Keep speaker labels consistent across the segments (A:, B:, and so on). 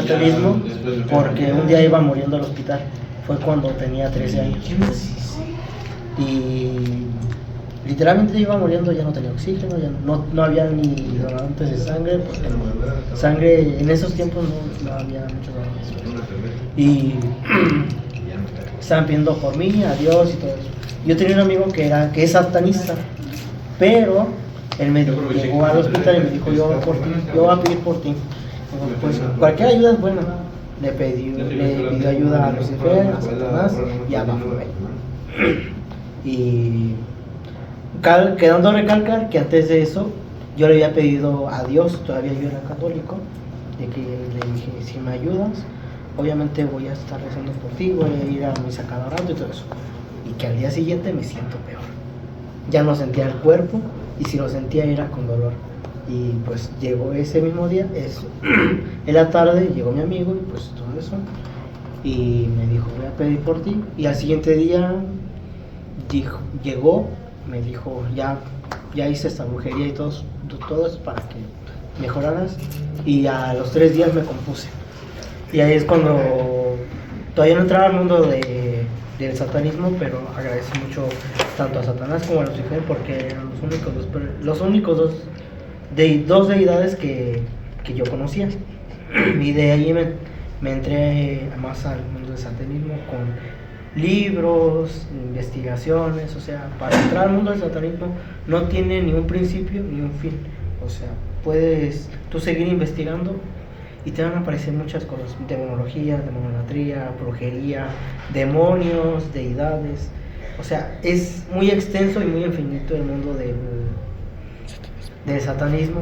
A: satanismo porque un día iba muriendo al hospital. Fue cuando tenía 13 años. Y literalmente iba muriendo, ya no tenía oxígeno, ya no había ni donantes de sangre, porque sangre en esos tiempos no había muchos donantes. Y estaban pidiendo por mí, a Dios y todo eso. Yo tenía un amigo que es satanista, pero él me llegó al hospital y me dijo, yo voy a pedir por ti. Pues cualquier ayuda es buena. Le pidió ayuda a Lucifer, a Satanás y a Baphomet. Y quedando recalcar que antes de eso yo le había pedido a Dios, todavía yo era católico, de que le dije, si me ayudas, obviamente voy a estar rezando por ti, voy a ir a misa cada rato y todo eso. Y que al día siguiente me siento peor. Ya no sentía el cuerpo, y si lo sentía era con dolor. Y pues llegó ese mismo día, en la tarde llegó mi amigo y pues todo eso. Y me dijo, voy a pedir por ti. Y al siguiente día llegó, me dijo, ya hice esta brujería y todo es para que mejoraras. Y a los 3 días me compuse. Y ahí es cuando todavía no entraba al mundo del satanismo, pero agradecí mucho tanto a Satanás como a Lucifer, porque eran los únicos dos deidades que yo conocía. Y de ahí me entré más al mundo del satanismo con libros, investigaciones. O sea, para entrar al mundo del satanismo no tiene ni un principio ni un fin. O sea, puedes tú seguir investigando y te van a aparecer muchas cosas: demonología, demonolatría, brujería, demonios, deidades. O sea, es muy extenso y muy infinito el mundo del satanismo,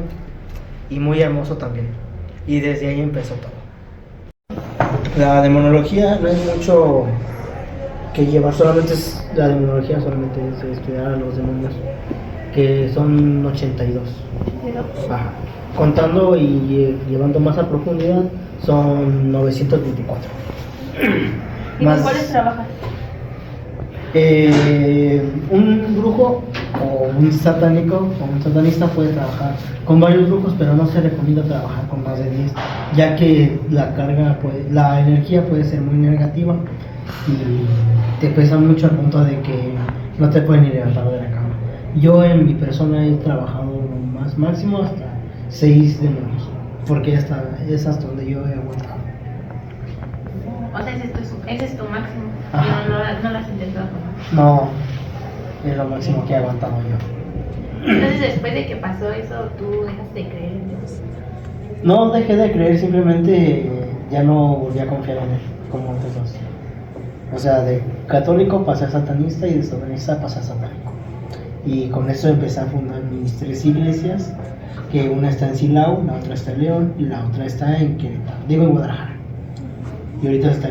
A: y muy hermoso también. Y desde ahí empezó todo. La demonología no es mucho que llevar, la demonología solamente es estudiar a los demonios, que son 82. Ajá. Contando y llevando más a profundidad son 924.
B: ¿Y con cuáles trabajas?
A: Un brujo o un satánico o un satanista puede trabajar con varios brujos, pero no se recomienda trabajar con más de 10, ya que la energía puede ser muy negativa y te pesa mucho al punto de que no te pueden ni levantar de la cama. Yo en mi persona he trabajado máximo hasta 6 demonios, porque es hasta donde yo he aguantado.
B: O sea, ese es tu máximo. No lo has intentado.
A: No, es lo máximo que he aguantado yo.
B: Entonces, después de que pasó eso, ¿tú dejaste de creer en Dios?
A: No dejé de creer, simplemente ya no volví a confiar en él, como antes. O sea, de católico pasé a satanista y de satanista pasé a satánico. Y con eso empecé a fundar mis 3 iglesias, que una está en Silao, la otra está en León y la otra está en Querétaro, en Guadalajara. Y ahorita está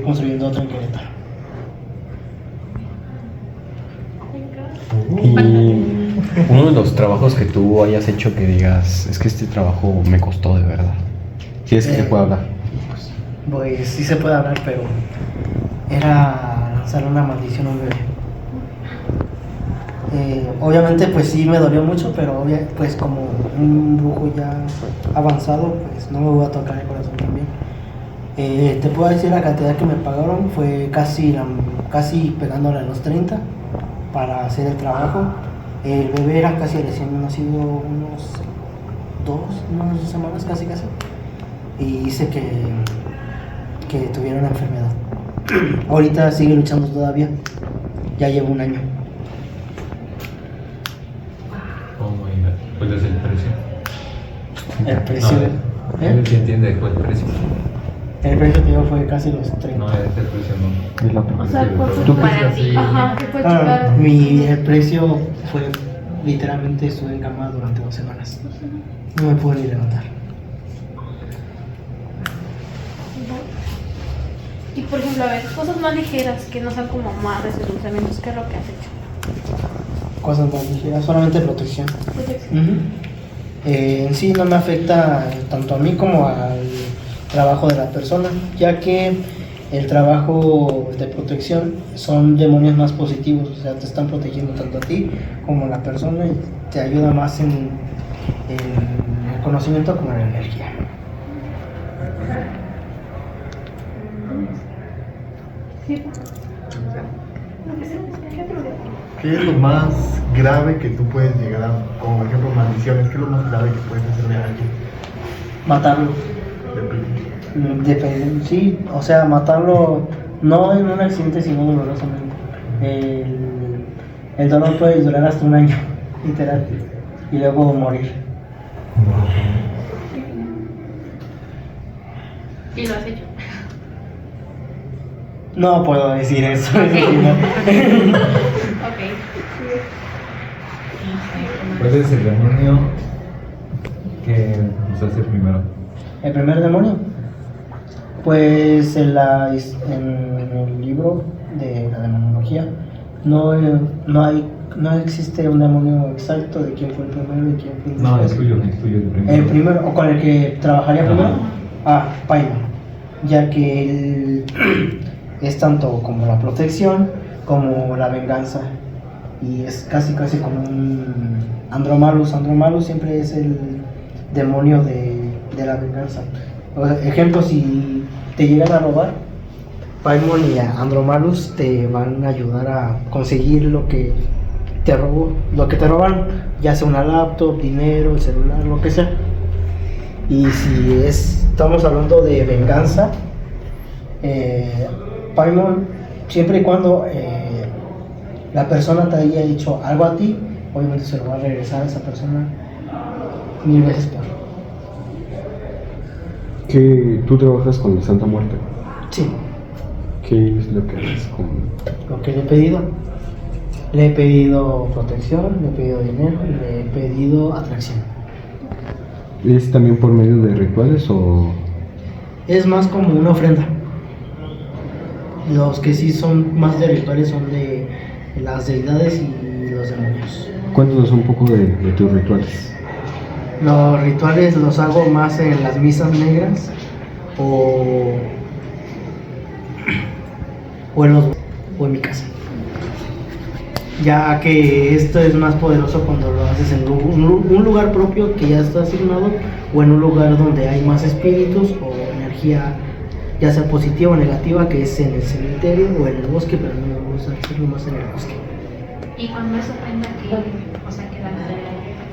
A: construyendo otra en Querétaro.
C: Y uno de los trabajos que tú hayas hecho que digas, es que este trabajo me costó de verdad. Si es que se puede hablar.
A: Pues sí se puede hablar, pero era lanzar una maldición a un bebé. Obviamente pues sí me dolió mucho, pero pues como un brujo ya avanzado, pues no me voy a tocar el corazón también. Te puedo decir, la cantidad que me pagaron fue casi pegándole a los 30 para hacer el trabajo. El bebé era casi recién nacido, unas 2 semanas casi. Y hice que tuviera una enfermedad. Ahorita sigue luchando todavía, ya lleva 1 año.
D: ¿Cuál es el precio?
A: El precio.
D: ¿Quién entiende cuál es el precio?
A: El precio que fue casi los 30.
D: No, es el precio, no.
C: Es la
B: O sea, ¿cuál fue
C: ¿Tú
B: tu para ti? Ajá, ¿qué fue tu para
A: el precio fue, literalmente estuve en cama durante 2 semanas. No me pude ni levantar.
B: Y por ejemplo, a ver, cosas más ligeras que no sean como amarres o lanzamientos, ¿qué es lo que has hecho?
A: Cosas más ligeras, solamente protección.
B: Protección.
A: En sí no me afecta tanto a mí como al trabajo de la persona, ya que el trabajo de protección son demonios más positivos, o sea, te están protegiendo tanto a ti como a la persona y te ayuda más en el conocimiento como en la energía.
B: Sí.
E: ¿Qué es lo más grave que tú puedes llegar a, como por ejemplo maldiciones, qué es lo más grave que puedes hacerle a alguien?
A: Matarlo. Depende, sí, o sea, matarlo no en un accidente, sino dolorosamente. El dolor puede durar hasta 1 año, literal, y luego morir.
B: ¿Y lo has hecho?
A: No puedo decir eso.
B: Ok.
D: ¿Cuál es el demonio que usaste primero?
A: El primer demonio, pues en el libro de la demonología no existe un demonio exacto de quién fue el primero y quién fue el
D: No,
A: después.
D: es tuyo el primero.
A: El primero, o con el que trabajaría
D: Ajá.
A: primero, Paimon, ya que él es tanto como la protección como la venganza, y es casi como un Andromalus. Andromalus siempre es el demonio de la venganza. Ejemplo, si te llegan a robar, Paimon y Andromalus te van a ayudar a conseguir lo que te robaron, ya sea una laptop, dinero, el celular, lo que sea. Y si estamos hablando de venganza, Paimon, siempre y cuando la persona te haya hecho algo a ti, obviamente se lo va a regresar a esa persona 1000 veces peor.
C: Que tú trabajas con la Santa Muerte.
A: Sí,
C: ¿Qué es lo que haces con...?
A: lo que le he pedido. Le he pedido protección, le he pedido dinero y le he pedido atracción.
C: ¿Es también por medio de rituales o...?
A: Es más como una ofrenda. Los que sí son más de rituales son de las deidades y los demonios.
C: Cuéntanos un poco de tus rituales.
A: Los rituales los hago más en las misas negras o en mi casa. Ya que esto es más poderoso cuando lo haces en un lugar propio que ya está asignado, o en un lugar donde hay más espíritus o energía, ya sea positiva o negativa, que es en el cementerio o en el bosque, pero no me gusta hacerlo más en el bosque.
F: Y cuando es ofrenda, o sea, que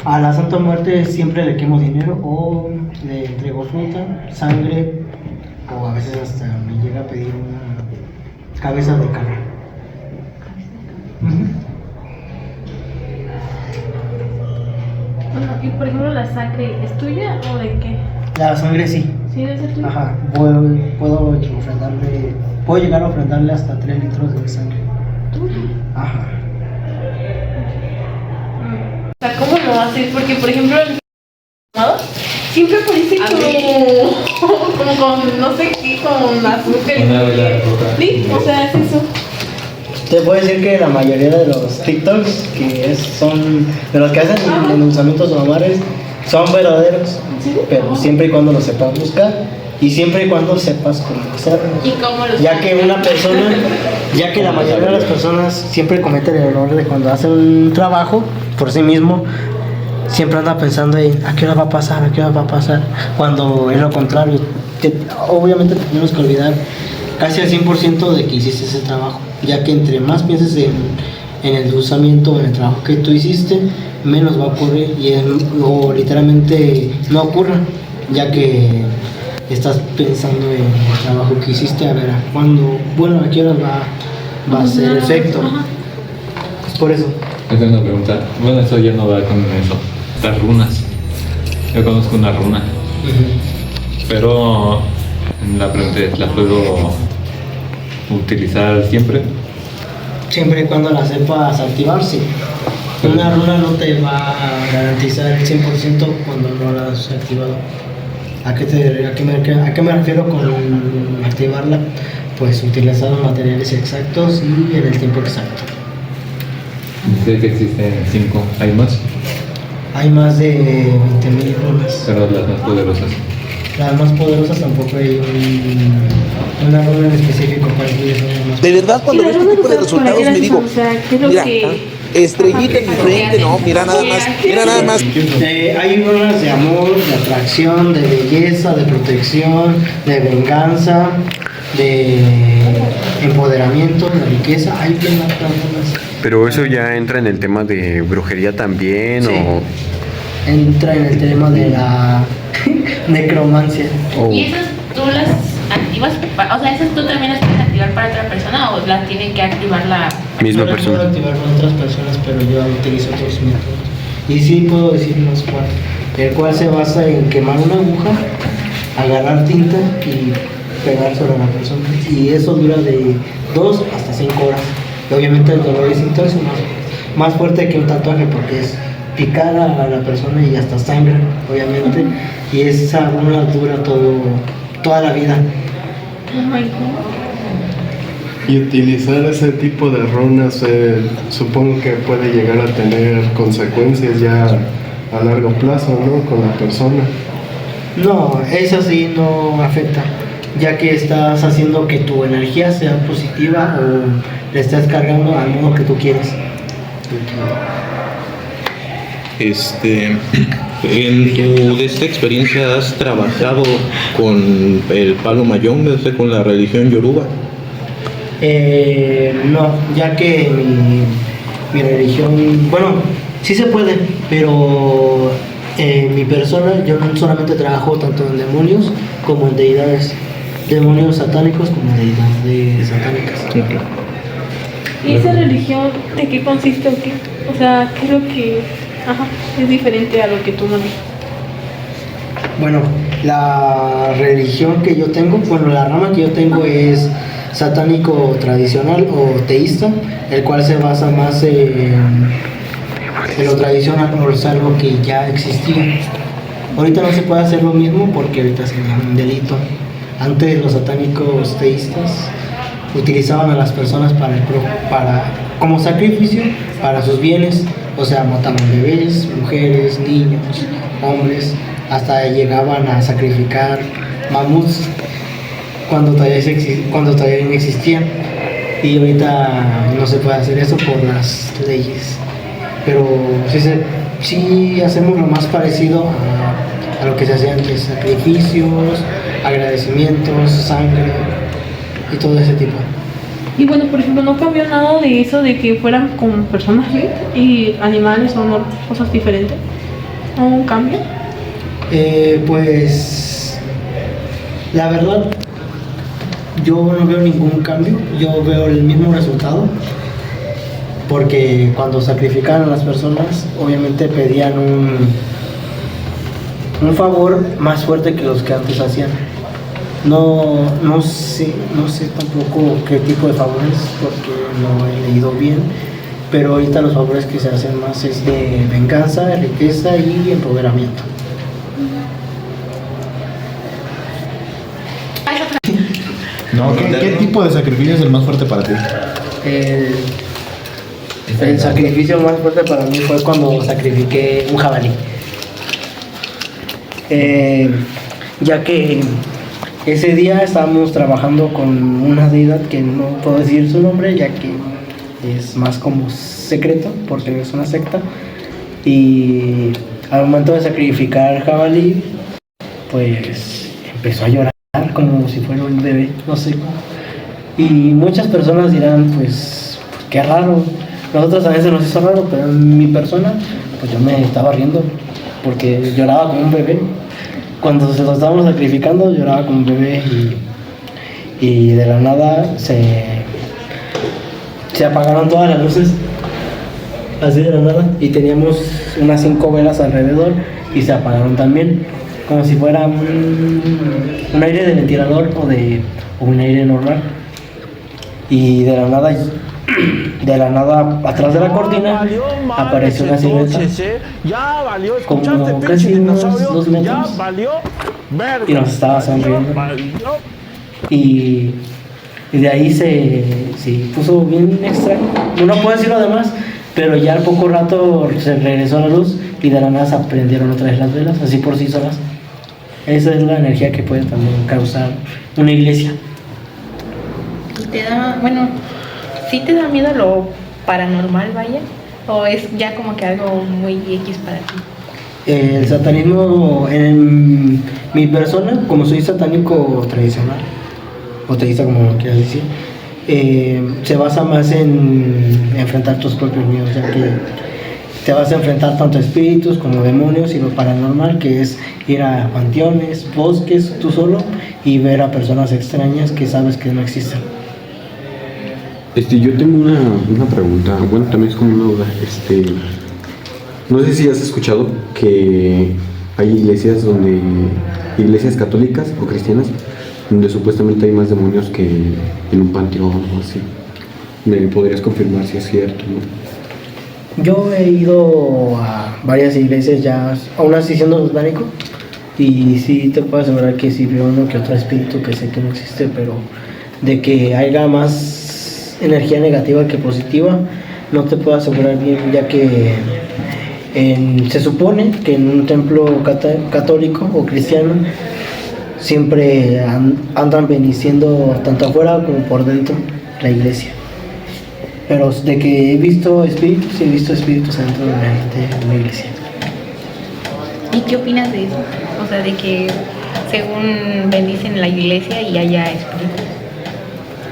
A: A la Santa Muerte siempre le quemo dinero o le entrego fruta, sangre, o a veces hasta me llega a pedir una cabeza de cabra.
B: Bueno, y por ejemplo, ¿la sangre es tuya o de qué?
A: La sangre sí.
B: ¿Sí debe ser tuya?
A: Ajá, puedo llegar a ofrendarle hasta 3 litros de sangre. Ajá.
B: O sea, ¿cómo lo haces? Porque, por ejemplo, el siempre parece como con, no sé qué, con azúcar y
D: Una vela roja.
B: sí, o sea, es eso.
A: Te puedo decir que la mayoría de los TikToks son de los que hacen endulzamientos o amarres son verdaderos, pero siempre y cuando los sepas buscar y siempre y cuando sepas cómo hacerlo.
B: ¿Y cómo lo
A: Ya que la mayoría de las personas siempre cometen el error de cuando hacen un trabajo por sí mismo, siempre anda pensando en a qué hora va a pasar, cuando es lo contrario. Obviamente tenemos que olvidar casi al 100% de que hiciste ese trabajo, ya que entre más pienses en el endulzamiento, en el trabajo que tú hiciste, menos va a ocurrir o literalmente no ocurra, ya que estás pensando en el trabajo que hiciste, a ver a qué hora va a hacer efecto. Es por eso.
D: Yo tengo una pregunta. Bueno, eso ya no va con eso. Las runas. Yo conozco una runa. Pero la pregunta es, ¿la puedo utilizar siempre?
A: Siempre y cuando la sepas activar, sí. Una runa no te va a garantizar el 100% cuando no la has activado. ¿A qué me refiero con activarla? Pues utilizar los materiales exactos y en el tiempo exacto.
D: Sé que existen 5. ¿Hay más?
A: Hay más de 20.000 runas.
D: Pero las más poderosas.
A: Las más poderosas tampoco hay una runa en específico para que son más.
G: De verdad, cuando
B: ¿Y
G: veo
B: las
G: este tipo de
B: runas para
G: resultados
B: qué las
G: me digo,
B: usan? O sea, ¿qué es lo
G: mira,
B: que...?
G: estrellita en mi frente, no, mira nada más.
A: Hay runas de amor, de atracción, de belleza, de protección, de venganza, de empoderamiento, de riqueza. Hay bien más runas.
C: Pero eso ya entra en el tema de brujería también,
A: Sí.
C: o...
A: Entra en el tema de la necromancia.
C: o-
B: ¿Y esas tú las activas? O sea, ¿esas tú también las puedes activar para otra persona o las tiene que activar la...
C: misma
A: Yo las puedo
C: persona.
A: activar con otras personas, pero yo utilizo otros métodos. Y sí puedo decirlos cuál. El cual se basa en quemar una aguja, agarrar tinta y pegar sobre la persona. Y eso dura de 2 hasta 5 horas. Y obviamente el dolor es intenso, más fuerte que un tatuaje, porque es picar a la persona y hasta sangre, obviamente. Y esa runa dura toda la vida.
B: Oh my God.
H: Y utilizar ese tipo de runas supongo que puede llegar a tener consecuencias ya a largo plazo, ¿no? Con la persona.
A: No, eso sí no afecta, ya que estás haciendo que tu energía sea positiva o le estás cargando al modo que tú quieres.
G: De esta experiencia has trabajado con el palo mayón, con la religión yoruba.
A: No, ya que mi religión, bueno, sí se puede, pero mi persona, yo no solamente trabajo tanto en demonios como en deidades, demonios satánicos como deidades satánicas.
B: ¿Y esa religión de qué consiste o qué? O sea, ¿qué es lo que es diferente a lo que tú manejas?
A: Bueno, la religión que yo tengo, bueno, la rama que yo tengo es satánico tradicional o teísta, el cual se basa más en lo tradicional, o es algo que ya existía. Ahorita no se puede hacer lo mismo porque ahorita sería un delito. Antes los satánicos teístas utilizaban a las personas como sacrificio para sus bienes, o sea, mataban bebés, mujeres, niños, hombres, hasta llegaban a sacrificar mamuts cuando todavía no existían. Y ahorita no se puede hacer eso por las leyes, pero sí hacemos lo más parecido a lo que se hacía antes: sacrificios, agradecimientos, sangre y todo ese tipo.
B: Y bueno, por ejemplo, ¿no cambió nada de eso de que fueran como personas y animales o no, cosas diferentes? ¿No hubo un cambio?
A: Pues la verdad, yo no veo ningún cambio, yo veo el mismo resultado, porque cuando sacrificaban a las personas, obviamente pedían un favor más fuerte que los que antes hacían. No sé tampoco qué tipo de favores, porque no he leído bien, pero ahorita los favores que se hacen más es de venganza, de riqueza y empoderamiento.
E: No, ¿qué tipo de sacrificio es el más fuerte para ti?
A: El sacrificio más fuerte para mí fue cuando sacrifiqué un jabalí. Ya que ese día estábamos trabajando con una deidad que no puedo decir su nombre, ya que es más como secreto, porque es una secta. Y al momento de sacrificar el jabalí, pues empezó a llorar como si fuera un bebé, no sé. Y muchas personas dirán, pues qué raro. Nosotros a veces nos hizo raro, pero en mi persona, pues yo me estaba riendo, porque lloraba como un bebé. Cuando se lo estábamos sacrificando, lloraba como un bebé, y de la nada se apagaron todas las luces, así de la nada, y teníamos unas 5 velas alrededor y se apagaron también, como si fuera un aire de ventilador o un aire normal. Y de la nada, atrás de la cortina apareció una silueta como casi unos 2 metros y nos estaba sonriendo. Y de ahí se puso bien extraño. No puedo decir lo demás, pero ya al poco rato se regresó la luz y de la nada se prendieron otra vez las velas, así por sí solas. Esa es la energía que puede también causar una iglesia.
B: ¿Y te da, bueno, sí te da miedo lo paranormal, vaya? ¿O es ya como que algo muy X para ti?
A: El satanismo, en mi persona, como soy satánico tradicional, o teísta como lo quieras decir, se basa más en enfrentar tus propios miedos, ya que te vas a enfrentar tanto a espíritus como demonios y lo paranormal, que es ir a panteones, bosques, tú solo, y ver a personas extrañas que sabes que no existen.
C: Yo tengo una pregunta, bueno, también es como una duda. No sé si has escuchado que hay iglesias católicas o cristianas donde supuestamente hay más demonios que en un panteón o así. ¿Me podrías confirmar si es cierto, no?
A: Yo he ido a varias iglesias ya, aún así siendo satánico, y sí te puedo asegurar que sí veo uno que otro espíritu que sé que no existe, pero de que haya más energía negativa que positiva, no te puedo asegurar bien, ya que se supone que en un templo católico o cristiano siempre andan bendiciendo tanto afuera como por dentro la iglesia. Pero de que he visto espíritus dentro de la iglesia.
I: ¿Y qué opinas de eso? O sea, de que según bendicen la iglesia y haya espíritus.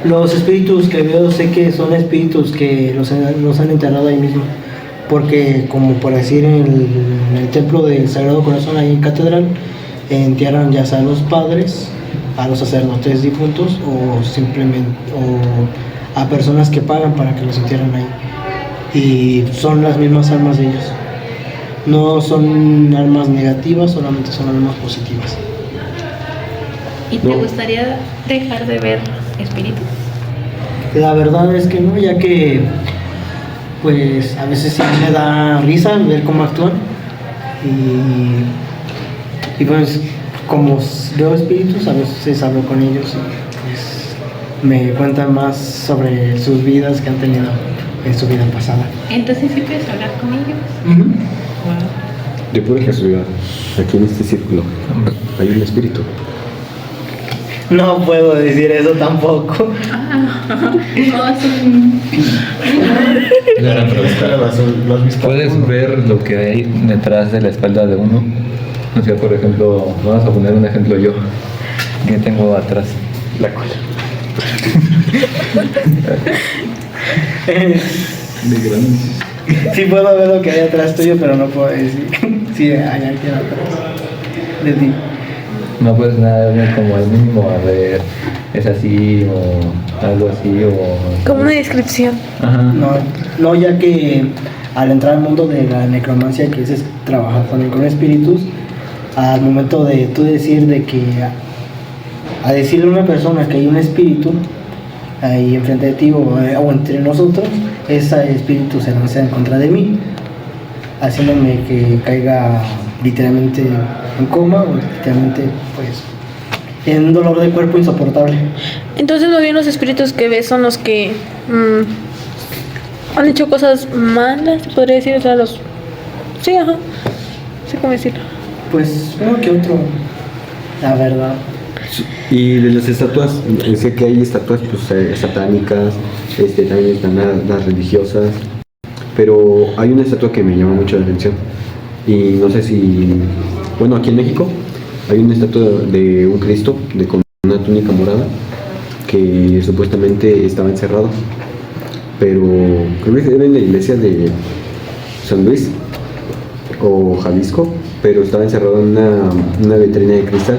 A: Los espíritus que veo sé que son espíritus que los han enterrado ahí mismo. Porque como por decir en el templo del Sagrado Corazón ahí en Catedral, entierran ya sea a los padres, a los sacerdotes difuntos o simplemente a personas que pagan para que los entierren ahí. Y son las mismas almas de ellos. No son almas negativas, solamente son almas positivas.
I: ¿Y te gustaría dejar de ver espíritus?
A: La verdad es que no, ya que pues a veces sí me da risa ver cómo actúan y pues como veo espíritus a veces hablo con ellos y pues me cuentan más sobre sus vidas que han tenido en su vida pasada.
I: Entonces sí puedes hablar con ellos.
A: Uh-huh.
I: Wow.
C: De pura casualidad, aquí en este círculo hay un espíritu.
A: No puedo decir eso tampoco.
D: ¿Puedes ver lo que hay detrás de la espalda de uno? O sea, por ejemplo, vamos a poner un ejemplo yo. ¿Qué tengo atrás? La cola.
A: Sí puedo ver lo que hay atrás tuyo, pero no puedo decir si hay alguien atrás de ti.
D: No puedes nada ver como el mínimo, a ver, es así o algo así o...
B: Como una descripción.
D: Ajá.
A: No, ya que al entrar al mundo de la necromancia, que es trabajar también con espíritus, al momento de tú decir de que a decirle a una persona que hay un espíritu ahí enfrente de ti o entre nosotros, ese espíritu se lanza en contra de mí, haciéndome que caiga literalmente en coma o literalmente pues en un dolor de cuerpo insoportable.
B: Entonces más bien los espíritus que ves son los que han hecho cosas malas, se podría decir, o sea, los... Sí, ajá, no sé cómo decirlo.
A: Pues uno que otro, la verdad.
C: Y de las estatuas, sé que hay estatuas pues, satánicas, también están las religiosas, pero hay una estatua que me llama mucho la atención y no sé si, bueno, aquí en México hay una estatua de un Cristo con una túnica morada que supuestamente estaba encerrado, pero creo que era en la iglesia de San Luis o Jalisco, pero estaba encerrado en una vitrina de cristal.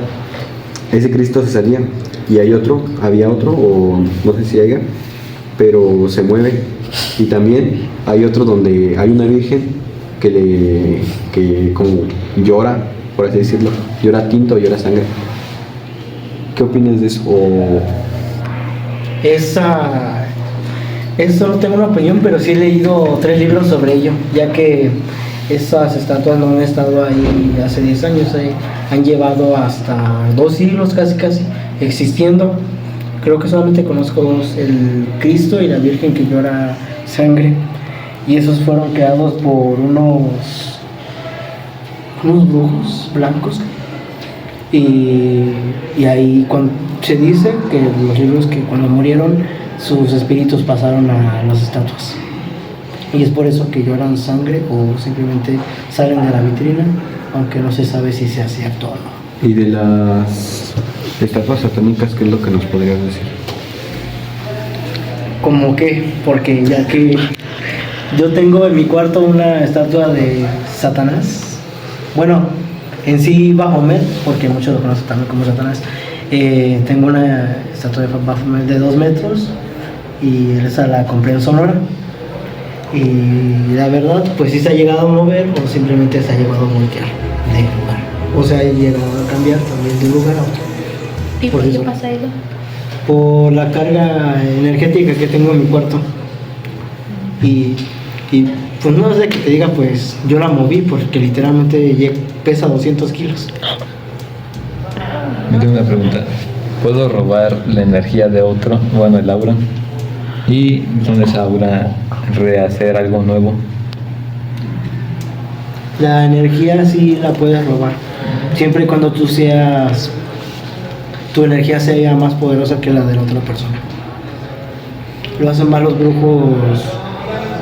C: Ese Cristo se salía y había otro, o no sé si haya, pero se mueve. Y también hay otro donde hay una virgen que como llora, por así decirlo, llora tinta o llora sangre. ¿Qué opinas de eso?
A: Eso no tengo una opinión, pero sí he leído 3 libros sobre ello, ya que esas estatuas no han estado ahí hace 10 años, han llevado hasta 2 siglos casi existiendo. Creo que solamente conozco 2, el Cristo y la Virgen que llora sangre, y esos fueron creados por unos brujos blancos, y ahí se dice que los libros que cuando murieron sus espíritus pasaron a las estatuas. Y es por eso que lloran sangre o simplemente salen de la vitrina, aunque no se sabe si sea cierto o no.
C: Y de las estatuas satánicas, ¿qué es lo que nos podrías decir?
A: Como que, porque ya que yo tengo en mi cuarto una estatua de Satanás. Bueno, en sí Baphomet, porque muchos lo conocen también como Satanás. Tengo una estatua de Baphomet de 2 metros y esa la compré en Sonora. Y la verdad, pues sí se ha llegado a mover o simplemente se ha llegado a voltear de lugar. O sea, ha llegado a cambiar también de lugar a otro.
I: ¿Y por qué pasa eso?
A: Por la carga energética que tengo en mi cuarto. Y pues no sé que te diga, pues yo la moví porque literalmente pesa 200 kilos.
D: Yo tengo una pregunta. ¿Puedo robar la energía de otro, bueno, el aura, y con esa aura rehacer algo nuevo?
A: La energía sí la puedes robar, siempre y cuando tu energía sea más poderosa que la de la otra persona. Lo hacen más los brujos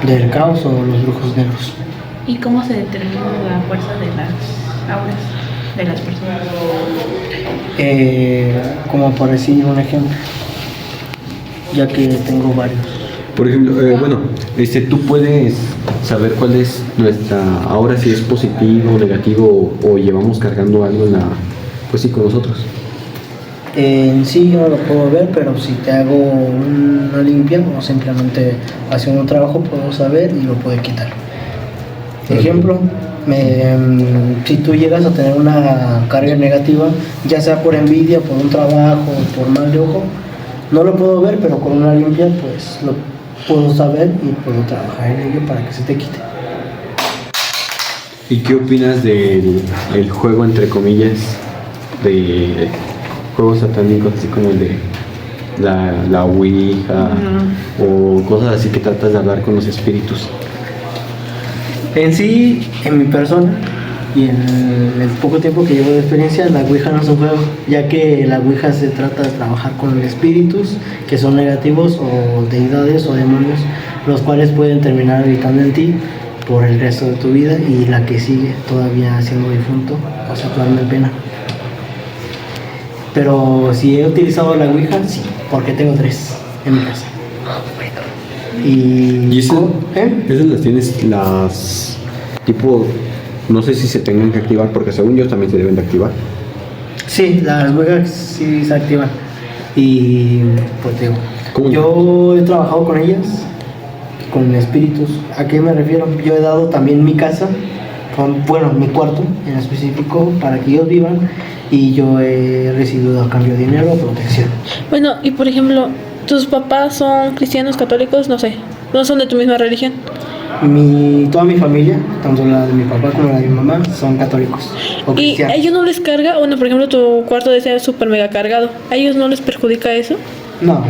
A: del caos o los brujos negros.
I: ¿Y cómo se determina la fuerza de las auras de las personas?
A: Como por decir un ejemplo, ya que tengo varios.
C: Por ejemplo, tú puedes saber cuál es nuestra aura, si es positivo o negativo, o llevamos cargando algo pues sí, con nosotros.
A: En sí yo no lo puedo ver, pero si te hago una limpia o simplemente haciendo un trabajo puedo saber y lo puedo quitar. Ejemplo, si tú llegas a tener una carga negativa, ya sea por envidia, por un trabajo, por mal de ojo, no lo puedo ver, pero con una limpia pues lo puedo saber y puedo trabajar en ello para que se te quite.
C: ¿Y qué opinas del juego, entre comillas, de juegos satánicos, así como el de la Ouija, o cosas así que tratas de hablar con los espíritus?
A: En sí, en mi persona y en el poco tiempo que llevo de experiencia, la Ouija no es un juego, ya que la Ouija se trata de trabajar con espíritus que son negativos o deidades o demonios, los cuales pueden terminar habitando en ti por el resto de tu vida y la que sigue todavía siendo difunto o sea, actuando en pena. Pero si he utilizado la Ouija, sí, porque tengo 3 en mi casa.
C: ¿Y esas las tienes, tipo, no sé si se tengan que activar, porque según yo también se deben de activar?
A: Sí, las Ouijas sí se activan. Y pues digo, yo he trabajado con ellas, con espíritus. ¿A qué me refiero? Yo he dado también mi casa, mi cuarto en específico, para que ellos vivan, y yo he recibido a cambio de dinero o protección.
B: Bueno, y por ejemplo, ¿tus papás son cristianos, católicos? No sé, ¿no son de tu misma religión?
A: Toda mi familia, tanto la de mi papá como la de mi mamá, son católicos o
B: ¿Y
A: cristianos.
B: a ellos no les carga? Bueno, por ejemplo, tu cuarto de ser súper mega cargado, ¿a ellos no les perjudica eso?
A: No,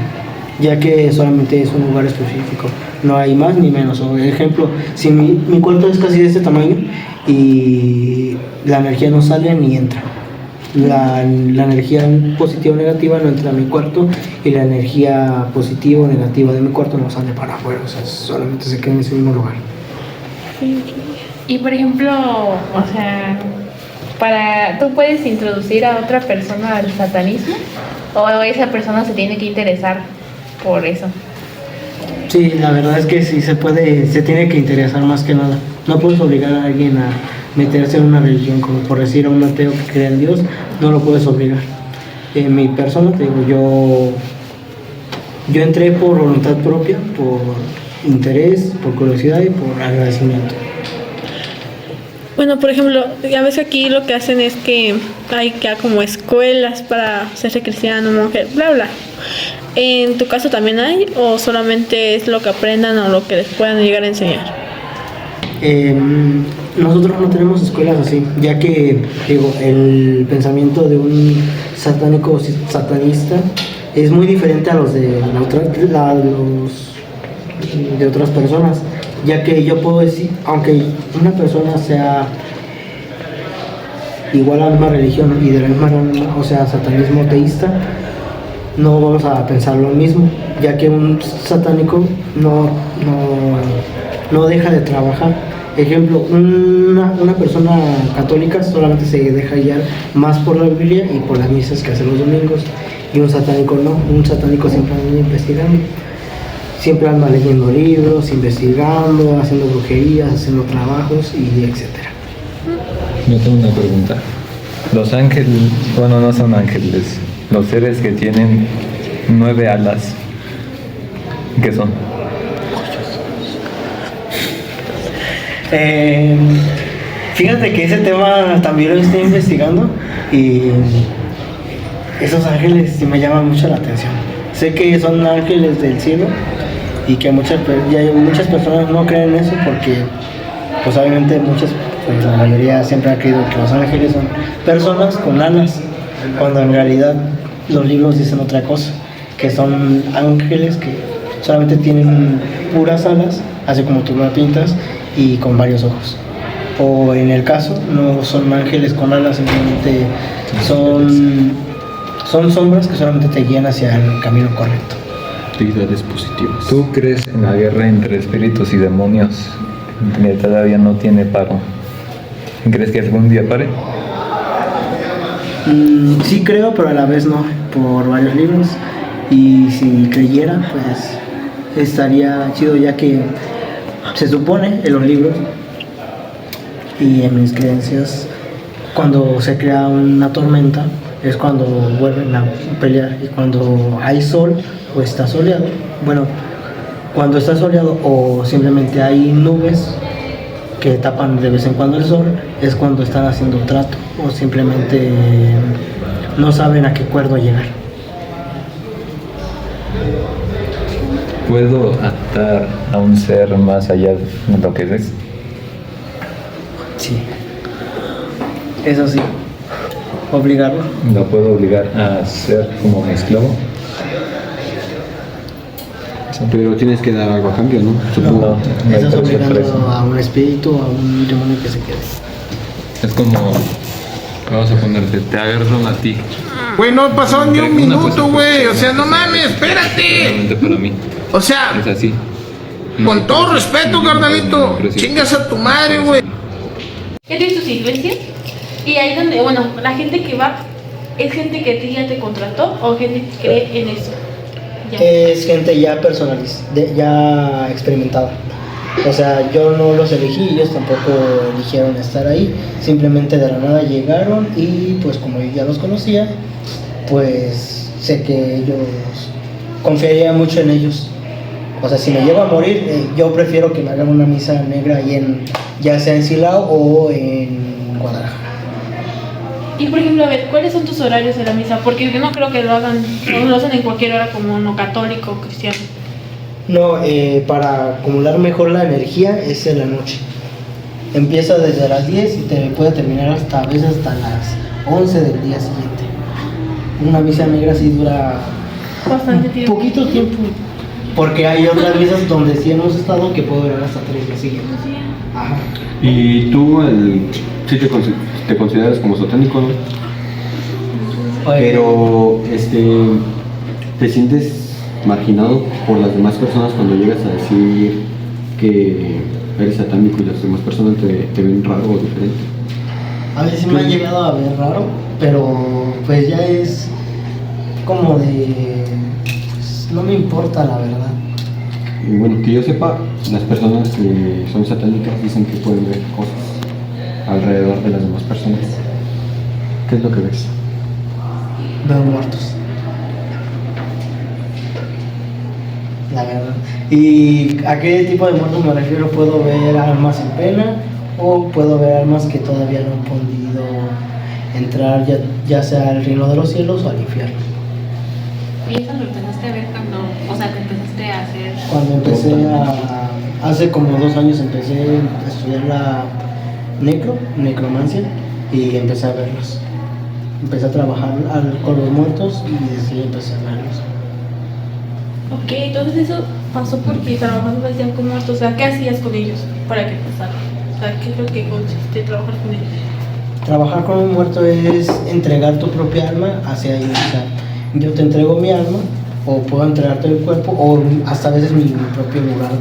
A: ya que solamente es un lugar específico, no hay más ni menos. Por ejemplo, si mi cuarto es casi de este tamaño y la energía no sale ni entra. La energía positiva o negativa no entra a mi cuarto y la energía positiva o negativa de mi cuarto no sale para afuera, o sea, solamente se queda en ese mismo lugar.
I: Y por ejemplo, o sea, ¿tú puedes introducir a otra persona al satanismo? ¿O esa persona se tiene que interesar por eso?
A: Sí, la verdad es que sí se tiene que interesar más que nada. No puedes obligar a alguien a meterse en una religión, como por decir a un ateo que cree en Dios, no lo puedes obligar. En mi persona, te digo, yo entré por voluntad propia, por interés, por curiosidad y por agradecimiento.
B: Bueno, por ejemplo, a veces aquí lo que hacen es que hay ya como escuelas para hacerse cristiano, mujer, bla, bla. ¿En tu caso también hay o solamente es lo que aprendan o lo que les puedan llegar a enseñar?
A: Nosotros no tenemos escuelas así, ya que el pensamiento de un satánico o satanista es muy diferente a los de otras personas, ya que yo puedo decir, aunque una persona sea igual a la misma religión y de la misma rama, o sea, satanismo teísta, no vamos a pensar lo mismo, ya que un satánico no deja de trabajar. Ejemplo, una persona católica solamente se deja guiar más por la Biblia y por las misas que hace los domingos, y un satánico no. Un satánico siempre anda investigando, siempre anda leyendo libros, investigando, haciendo brujerías, haciendo trabajos y etcétera.
D: Yo tengo una pregunta. Los ángeles, bueno, no son ángeles, los seres que tienen 9 alas, ¿qué son?
A: Fíjate que ese tema también lo estoy investigando y esos ángeles sí me llaman mucho la atención. Sé que son ángeles del cielo y que muchas personas no creen eso porque pues obviamente pues la mayoría siempre ha creído que los ángeles son personas con alas, cuando en realidad los libros dicen otra cosa, que son ángeles que solamente tienen puras alas, así como tú lo pintas, y con varios ojos. O en el caso, no son ángeles con alas, simplemente son sombras que solamente te guían hacia el camino correcto.
C: Actividades positivas.
D: ¿Tú crees en la guerra entre espíritus y demonios que todavía no tiene paro? ¿Crees que algún día pare?
A: Sí creo, pero a la vez no, por varios libros. Y si creyera, pues estaría chido, ya que se supone en los libros y en mis creencias, cuando se crea una tormenta es cuando vuelven a pelear, y cuando hay sol o está soleado, bueno, cuando está soleado o simplemente hay nubes que tapan de vez en cuando el sol, es cuando están haciendo trato o simplemente no saben a qué acuerdo llegar.
D: ¿Puedo atar a un ser más allá de lo que ves?
A: Sí, eso sí, obligarlo.
D: ¿Lo puedo obligar a ser como mi esclavo?
C: Pero tienes que dar algo a cambio, ¿no?
D: Supongo. No hay
A: Estás
D: precio por eso.
A: obligando a un espíritu, a un demonio que se quede.
D: Es como, vamos a ponerte, te agarran a ti.
J: Güey, no pasó ni un minuto, güey. O sea, no mames, espérate.
D: Solamente para mí.
J: O sea,
D: Es así.
J: con todo respeto, carnalito, chingas a tu madre, güey.
I: ¿Qué tienes tus iglesias? Y ahí donde, bueno, la gente que va, ¿es gente que a ti ya te contrató o gente que cree en eso? Ya.
A: Es gente ya ya experimentada. O sea, yo no los elegí, ellos tampoco eligieron estar ahí. Simplemente de la nada llegaron y pues como yo ya los conocía, pues sé que ellos, confiaría mucho en ellos. O sea, si me llego a morir, yo prefiero que me hagan una misa negra ahí ya sea en Silao o en Guadalajara.
I: Y por ejemplo, a ver, ¿cuáles son tus horarios de la misa? Porque yo no creo que lo hagan, no lo hacen en cualquier hora como no católico o cristiano.
A: No, para acumular mejor la energía es en la noche. Empieza desde las 10 y te puede terminar a veces hasta las 11 del día siguiente. Una misa negra sí dura
I: Bastante tiempo.
A: poquito tiempo, porque hay otras misas donde sí hemos estado que puedo durar hasta 3 días siguientes. Ajá.
C: ¿Y tú sí te consideras como satánico, no? Pero te sientes marginado por las demás personas cuando llegas a decir que eres satánico y las demás personas te ven raro o diferente?
A: A veces me ha llegado a ver raro, pero pues ya es como de... pues, no me importa la verdad.
C: Y bueno, que yo sepa, las personas que son satánicas dicen que pueden ver cosas alrededor de las demás personas. ¿Qué es lo que ves?
A: Veo muertos. La verdad. ¿Y a qué tipo de muertos me refiero? Puedo ver almas en pena o puedo ver almas que todavía no han podido entrar ya sea al reino de los cielos o al infierno.
F: ¿Y eso lo empezaste a ver cuando, o sea, te empezaste a hacer?
A: Cuando hace como 2 años empecé a estudiar la necromancia y empecé a verlos. Empecé a trabajar con los muertos y desde ahí empecé a verlos.
I: Ok, entonces eso pasó porque trabajabas ya con muertos. O sea, ¿qué hacías con ellos para que pasara? O sea, ¿qué es lo que consiste trabajar con ellos?
A: Trabajar con un muerto es entregar tu propia alma hacia ellos. O sea, yo te entrego mi alma, o puedo entregarte el cuerpo, o hasta a veces mi propio lugar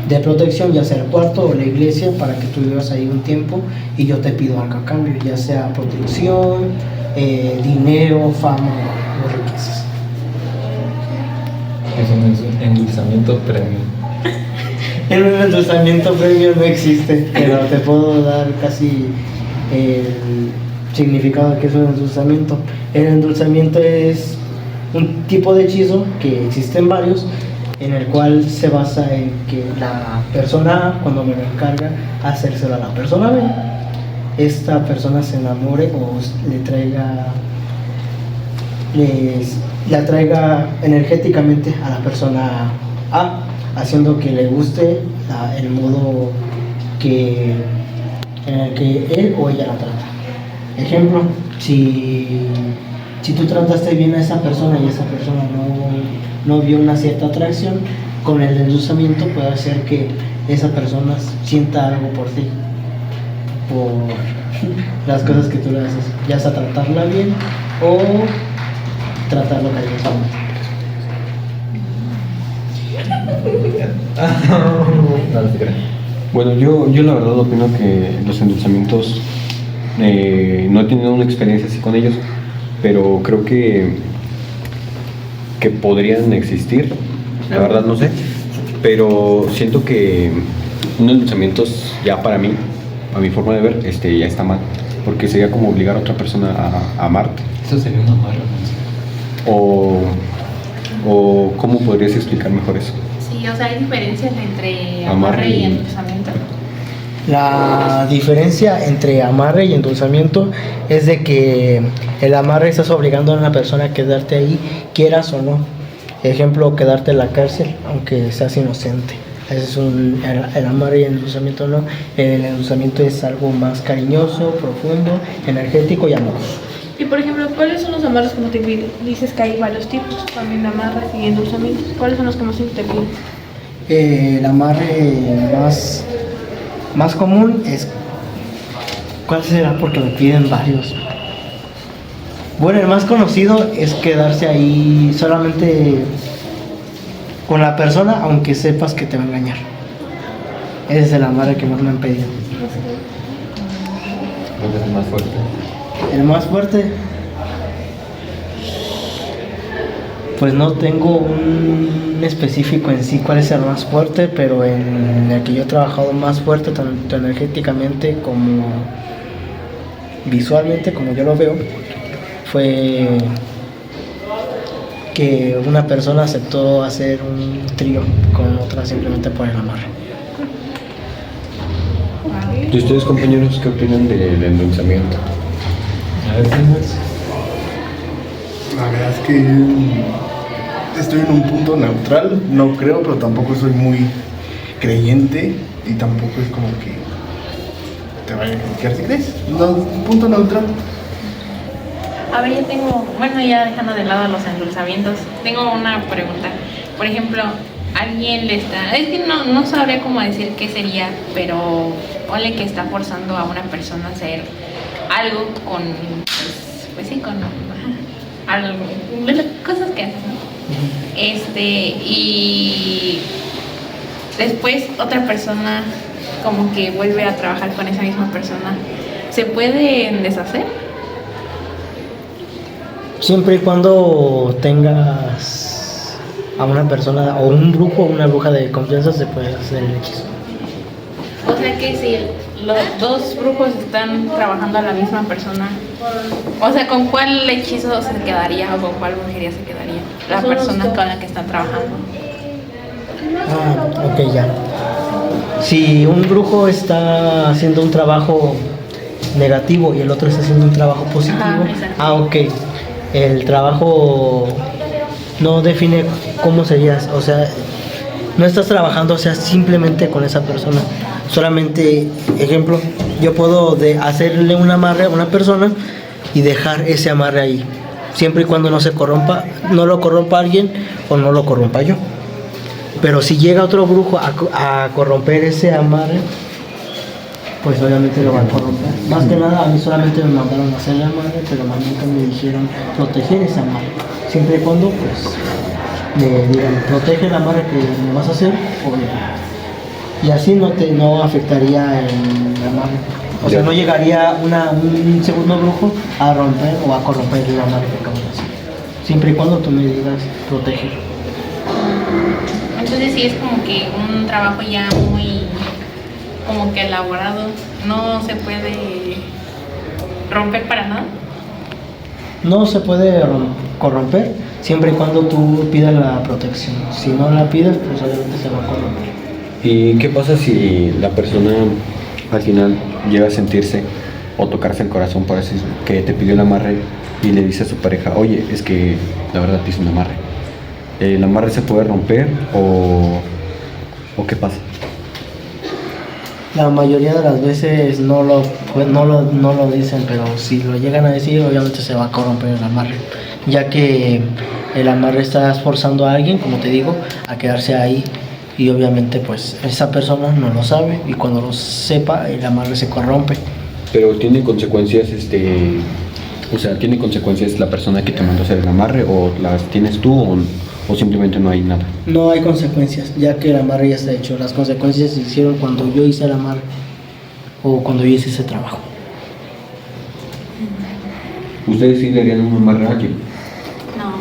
A: de protección, ya sea el cuarto o la iglesia, para que tú vivas ahí un tiempo y yo te pido algo a cambio, ya sea protección, dinero, fama o riquezas.
D: Es un endulzamiento premium.
A: El endulzamiento premium no existe, pero te puedo dar casi el significado de que es un endulzamiento. El endulzamiento es un tipo de hechizo, que existen varios, en el cual se basa en que la persona A, cuando me lo encarga, hacérselo a la persona B, esta persona se enamore o le atraiga energéticamente a la persona A, haciendo que le guste el modo en el que él o ella la trata. Ejemplo, si tú trataste bien a esa persona y esa persona no vio una cierta atracción, con el endulzamiento puede hacer que esa persona sienta algo por ti, por las cosas que tú le haces, ya sea tratarla bien o tratarlo cariñosamente.
C: Bueno, yo la verdad opino que los endulzamientos, no he tenido una experiencia así con ellos, pero creo que podrían existir, la verdad no sé, pero siento que un endulzamiento ya para mí, a mi forma de ver, ya está mal, porque sería como obligar a otra persona a amarte.
D: Eso sería una mala.
C: O ¿cómo podrías explicar mejor eso?
I: Sí, o sea, hay diferencias entre amarre y endulzamiento.
A: La diferencia entre amarre y endulzamiento es de que el amarre estás obligando a una persona a quedarte ahí, quieras o no. Ejemplo, quedarte en la cárcel, aunque seas inocente. Ese es el amarre y el endulzamiento no. El endulzamiento es algo más cariñoso, profundo, energético y amoroso.
B: Y por ejemplo, ¿cuáles son los amarres como te piden? Dices que hay varios tipos, también amarres y endulzamientos. ¿Cuáles son los que más te piden?
A: El amarre más común es... ¿Cuál será? Porque me piden varios. Bueno, el más conocido es quedarse ahí solamente con la persona, aunque sepas que te va a engañar. Ese es el amarre que más me han pedido.
D: ¿Cuál es el más fuerte?
A: El más fuerte, pues no tengo un específico en sí cuál es el más fuerte, pero en el que yo he trabajado más fuerte, tanto energéticamente como visualmente, como yo lo veo, fue que una persona aceptó hacer un trío con otra simplemente por el amarre.
C: ¿Y ustedes, compañeros, qué opinan del endulzamiento?
E: La verdad es que estoy en un punto neutral, no creo, pero tampoco soy muy creyente y tampoco es como que te vaya a criticar si crees. No, un punto neutral.
I: A ver, yo tengo, bueno, ya dejando de lado los endulzamientos, tengo una pregunta. Por ejemplo, alguien le está, es que no sabría cómo decir qué sería, pero ponle que está forzando a una persona a hacer algo con, pues sí, con algo, cosas que hacen, ¿no? Y después otra persona como que vuelve a trabajar con esa misma persona, ¿se pueden deshacer?
A: Siempre y cuando tengas a una persona o un brujo o una bruja de confianza, se puede hacer el hechizo.
I: O sea que si los dos brujos están trabajando a la misma persona, o sea, ¿con cuál hechizo se quedaría o con cuál brujería se quedaría la persona con la que están trabajando?
A: Ah, ok, ya. Si un brujo está haciendo un trabajo negativo y el otro está haciendo un trabajo positivo, ok. El trabajo no define cómo serías, o sea, no estás trabajando, o sea, simplemente con esa persona. Solamente, ejemplo, yo puedo hacerle un amarre a una persona y dejar ese amarre ahí, siempre y cuando no se corrompa, no lo corrompa alguien o no lo corrompa yo. Pero si llega otro brujo a corromper ese amarre, pues obviamente lo van a corromper. Más que nada, a mí solamente me mandaron a hacer el amarre, pero más nunca me dijeron proteger ese amarre. Siempre y cuando, pues, me digan, protege el amarre que me vas a hacer, o Y así no afectaría el amarre. O sea, no llegaría un segundo brujo a romper o a corromper el amarre que acabas de hacer. Siempre y cuando tú me digas proteger.
F: Entonces sí es como que un trabajo ya muy como que elaborado. No se puede romper para nada.
A: No se puede corromper siempre y cuando tú pidas la protección. Si no la pides, pues obviamente se va a corromper.
C: ¿Y qué pasa si la persona al final llega a sentirse o tocarse el corazón, por así decirlo, que te pidió el amarre y le dice a su pareja, oye, es que la verdad te hice un amarre? ¿El amarre se puede romper o qué pasa?
A: La mayoría de las veces no lo dicen, pero si lo llegan a decir, obviamente se va a corromper el amarre, ya que el amarre está forzando a alguien, como te digo, a quedarse ahí, y obviamente pues esa persona no lo sabe, y cuando lo sepa el amarre se corrompe.
C: Pero tiene consecuencias, o sea, ¿tiene consecuencias la persona que te mandó a hacer el amarre o las tienes tú o simplemente no hay nada?
A: No hay consecuencias, ya que el amarre ya está hecho. Las consecuencias se hicieron cuando yo hice el amarre o cuando yo hice ese trabajo.
C: ¿Ustedes sí le harían un amarre a alguien?
F: No,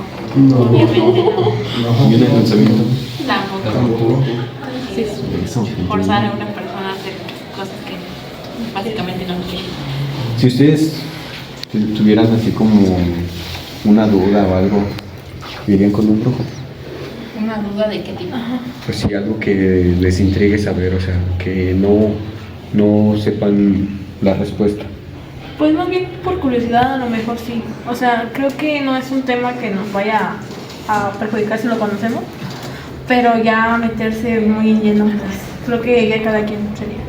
F: obviamente no.
C: ¿Y en el pensamiento?
F: Tampoco. Sí, forzar a una persona a hacer cosas que básicamente no quiere.
C: Si ustedes tuvieran así como una duda o algo, ¿irían con un brujo?
F: ¿Una duda de qué tipo?
C: Pues sí, algo que les intrigue saber, o sea, que no sepan la respuesta.
B: Pues más bien por curiosidad a lo mejor sí. O sea, creo que no es un tema que nos vaya a perjudicar si lo conocemos, pero ya meterse muy lleno, pues creo que ya cada quien sería.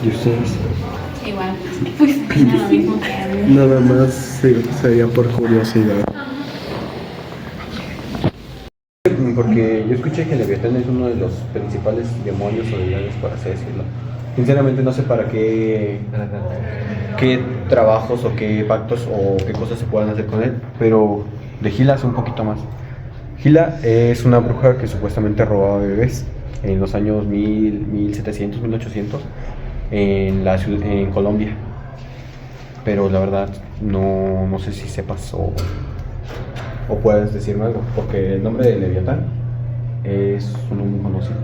C: ¿Y ustedes?
F: Igual.
B: Pues
F: No lo mismo que a mí.
H: Nada más sería por curiosidad.
C: Porque yo escuché que el Leviatán es uno de los principales demonios o deidades, por así decirlo. Sinceramente no sé para qué trabajos o qué pactos o qué cosas se puedan hacer con él, pero de Gila sé un poquito más. Gila es una bruja que supuestamente robaba bebés en los años 1700, 1800 en Colombia. Pero la verdad no sé si sepas o puedes decirme algo, porque el nombre de Leviatán es uno muy conocido.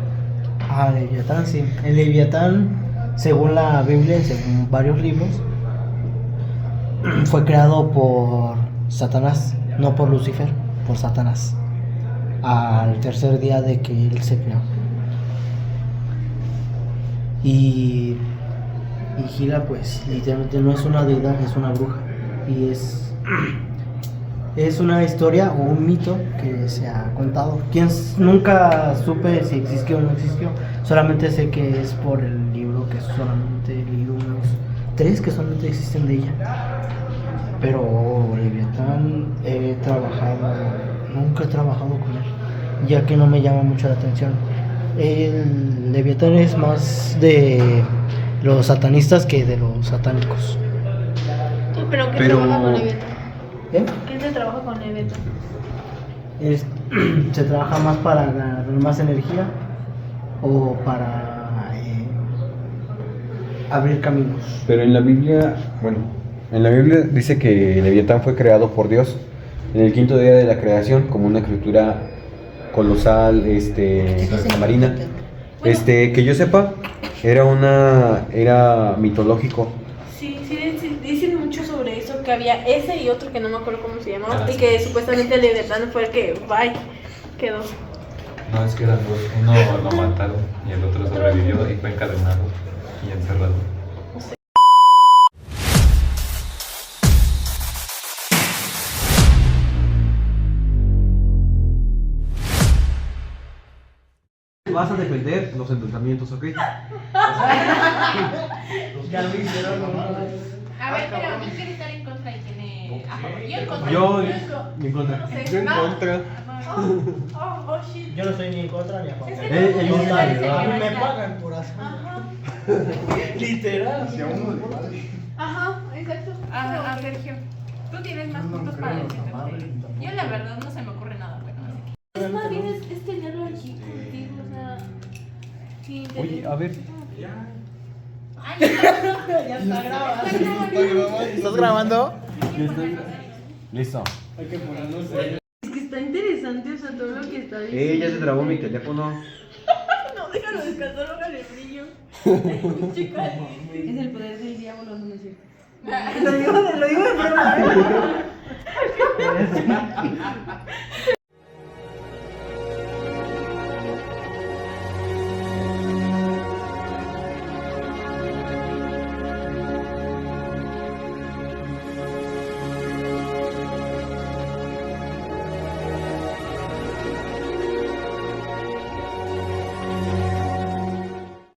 A: Leviatán, sí. El Leviatán, según la Biblia, según varios libros, fue creado por Satanás, no por Lucifer, por Satanás, al tercer día de que él se creó. Y Gila, pues, literalmente no es una deidad, es una bruja. Y es una historia o un mito que se ha contado. Nunca supe si existió o no existió. Solamente sé que es por el libro que solamente he leído unos 3 que solamente existen de ella. Pero Leviatán nunca he trabajado con él, ya que no me llama mucho la atención. El Leviatán es más de los satanistas que de los satánicos.
B: ¿Pero qué trabaja con Leviatán? ¿Qué se trabaja con Leviatán?
A: Se trabaja más para ganar más energía o para abrir caminos.
C: Pero en la Biblia dice que Leviatán fue creado por Dios en el 5.º día de la creación como una criatura colosal, marina. Que yo sepa, era mitológico.
B: Sí, dicen mucho sobre eso, que había ese y otro que no me acuerdo cómo se llamaba, y que supuestamente el Leviatán fue el que, quedó.
D: No, es que eran dos. Uno lo mataron y el otro sobrevivió y fue encadenado y encerrado.
C: Vas a defender los enfrentamientos, ¿ok?
A: Ya lo hicieron,
F: A ver, pero ¿quién quiere estar en contra y tiene a favor? Yo en contra.
C: Yo en contra.
H: Yo en contra.
A: Yo no estoy ni en contra ni a favor.
C: Ellos están.
A: Me pagan por hacer. Literal.
E: Si a uno le vale.
F: Ajá, exacto. A Sergio, tú tienes más puntos para decirte. Yo la verdad no se me ocurre nada bueno. Es más bien es tenerlo aquí contigo, o sea, sí,
D: Oye, a ver.
A: Ya está grabando. ¿Estás grabando?
C: Listo.
K: Es que está interesante, o sea, todo lo que está diciendo.
C: Ya se trabó mi teléfono.
K: No, déjalo descansar, hágale brillo. Chica, es el poder del diablo, no es cierto. Lo digo de broma,